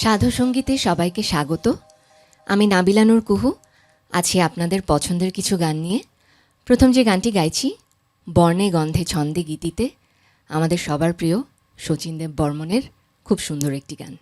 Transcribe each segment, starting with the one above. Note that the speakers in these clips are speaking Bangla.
সাধু সঙ্গীতে সবাইকে স্বাগত। আমি নাবিলা নূর কুহু আছি আপনাদের পছন্দের কিছু গান নিয়ে। প্রথম যে গানটি গাইছি, বর্ণে গন্ধে ছন্দে গীতিতে, আমাদের সবার প্রিয় শচীন দেব বর্মনের খুব সুন্দর একটি গান।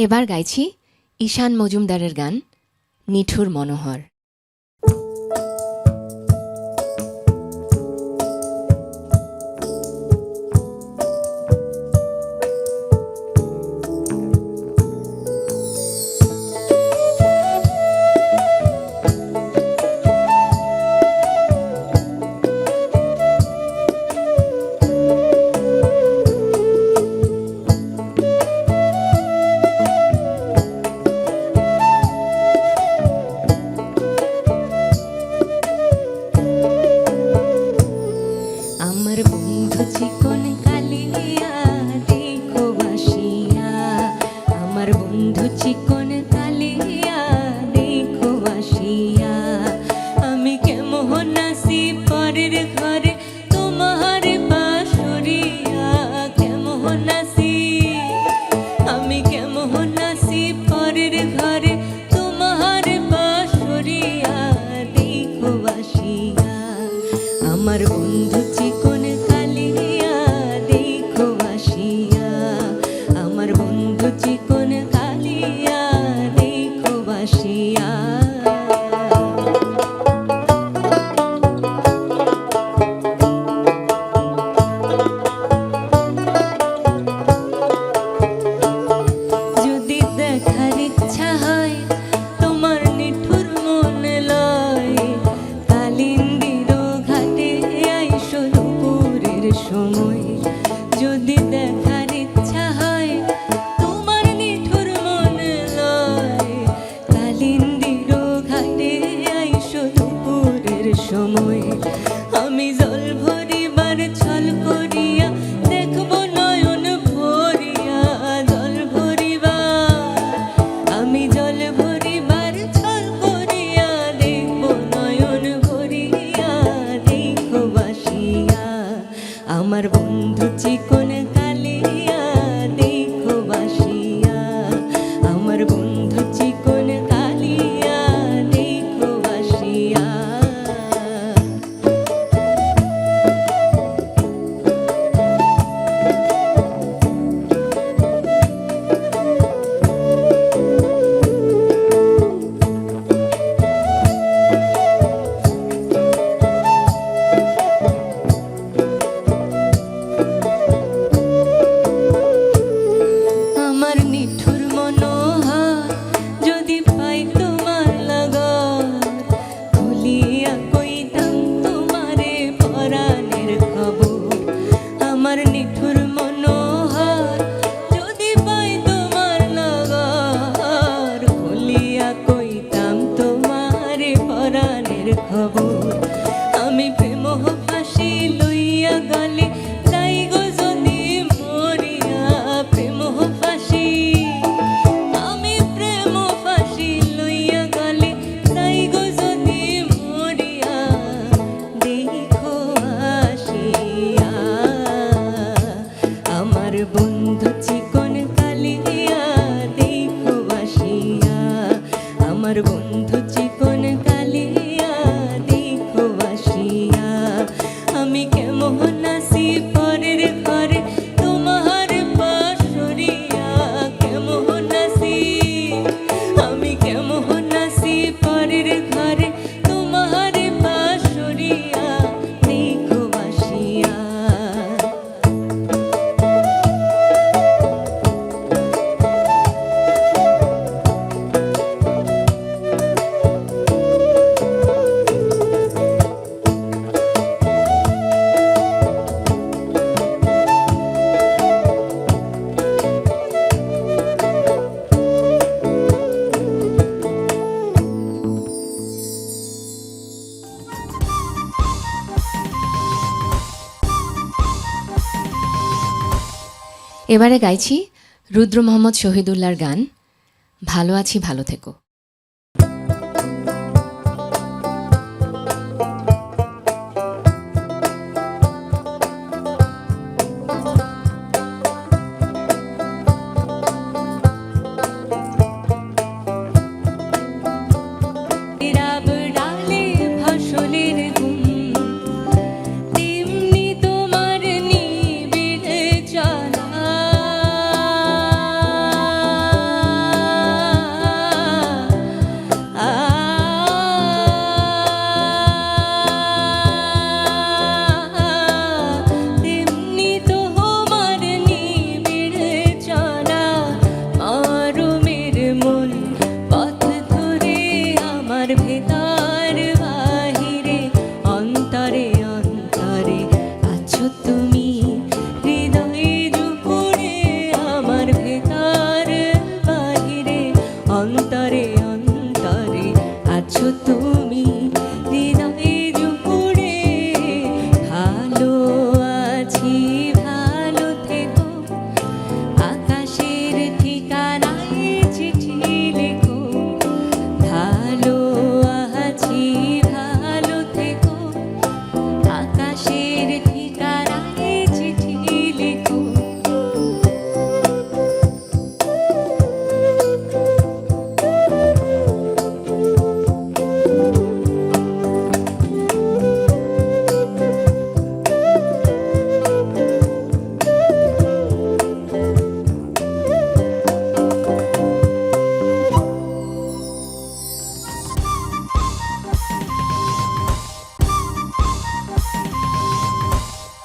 এবার গাইছি ঈশান মজুমদারের গান নিঠুর মনোহর। বন্ধু চিকন কালিয়া দেখো আসিয়া, আমার বন্ধু চিকন কালিয়া দেখো আসিয়া। আমি কেমন আছি পরের ঘরে তোমার পাশরিয়া, কেমন আছি আমি কেমন আছি পরের ঘরে তোমার পাশরিয়া দেখো আসিয়া। এবারে গাইছি রুদ্র মোহাম্মদ শহীদুল্লাহর গান ভালো আছি ভালো থেকো। রাব ডালে ফসলের গুম, তেমনি তোমার নিবিড় চলা। তেমনি তোমার নিবিড় চলা, মরমের মূল পথ ধরে আমার ভেতর বাহিরে অন্তরে অন্তরে আছো তুমি, হৃদয়ে জুড়ে আমার ভেতর বাহিরে অন্তরে অন্তরে আছো তুমি, হৃদয়ে জুড়ে। ভালো আছি ভালো থেকো, আকাশের ঠিকানায় চিঠি লেখো। ভালো আছি ভালো থেকো, আকাশের ঠিকানায় চিঠি লেখো।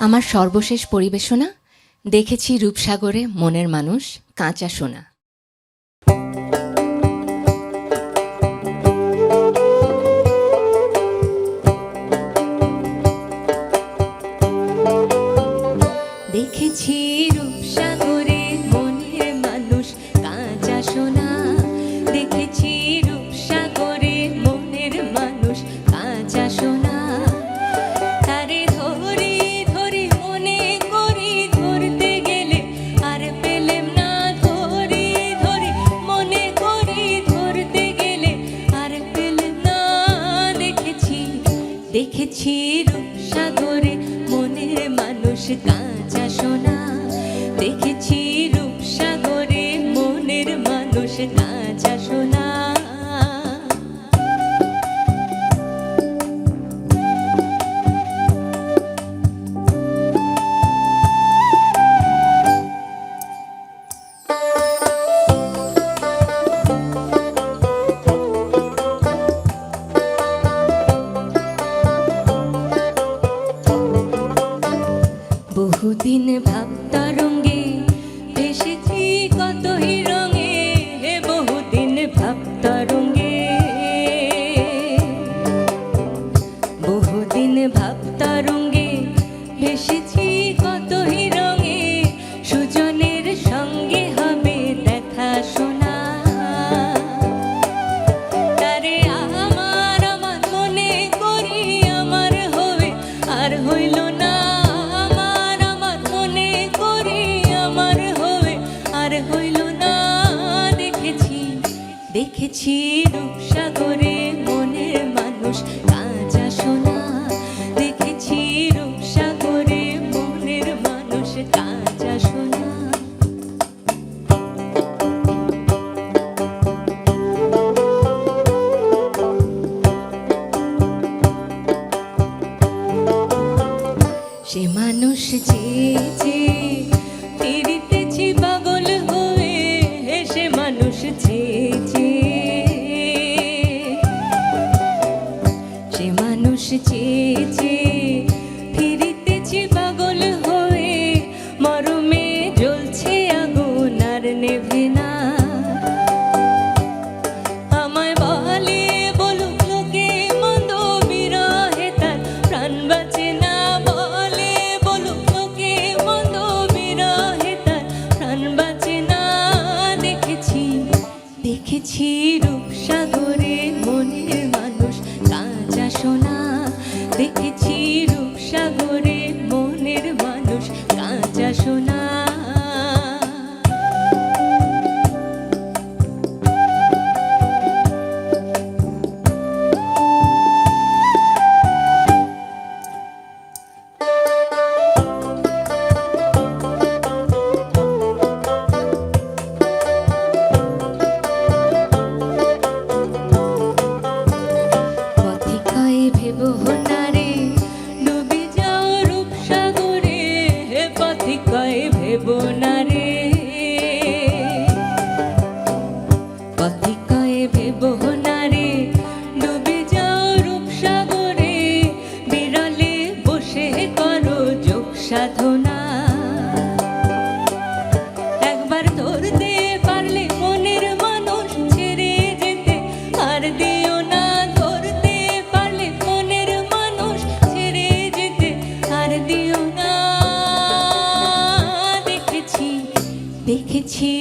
আমার সর্বশেষ পরিবেশনা দেখেছি রূপসাগরে মনের মানুষ কাঁচা সোনা। দেখেছি রূপসাগরে মনের মানুষ কাঁচা সোনা, দেখেছি রূপসাগরে মনের মানুষ কাঁচা সোনা। তারে ধরি ধরি মনে করি ধরতে গেলে আর পেলেম না, ধরি ধরি মনে করি ধরতে গেলে আর পেলেম না। দেখেছি দেখেছি রূপসাগরে মনের মানুষ কাঁচা সোনা, দেখেছি রূপসাগরে মনের মানুষ কাঁচা সোনা। বহুদিন ভাবতরঙ্গে ভেসেছি কত রঙে, বহুদিন ভাবতরঙ্গে, বহুদিন ভাবতরঙ্গে ভেসেছি কত রঙে। সুজনের সঙ্গে হবে দেখা শোনা, তারে আমার আমার মনে করি আমার হবে আর হইল না। হইল না। দেখেছি দেখেছি রূপসাগরে মনের মানুষ কাঁচা সোনা, দেখেছি রূপসাগরে মনের মানুষ কাঁচা সোনা। চেয়ে চেয়ে ফিরিতেছি পাগল হয়ে হেসে মানুষ চেয়ে চেয়ে সে মানুষ চেয়ে চেয়ে ফিরিতেছি পাগল হয়ে মরমে জ্বলছে আগুন আর নেভে না আমায় বলে বলুক লোকে মন্দ বিরহে তার প্রাণ বাঁচে না বলে বলুক লোকে মন্দ বিরহে তার প্রাণ বাঁচে না দেখেছি দেখেছি রূপসাগরে মনের মানুষ কাঁচা সোনা দেখেছি রূপসাগরে মনের মানুষ কাঁচা সোনা পথিকায় ভেব নারে ডুবে যাও রূপসাগরে পথিকায় ভেব নারে পথিকায় ভেব নারে ডুবে যাও রূপসাগরে বিরলে বসে করো যোগ সাধনা একবার ধরতে পারলে মনের মানুষ ছেড়ে যেতে আর দিও না ধরতে পারলে মনের মানুষ ছেড়ে যেতে আর দিও না দেখেছি দেখেছি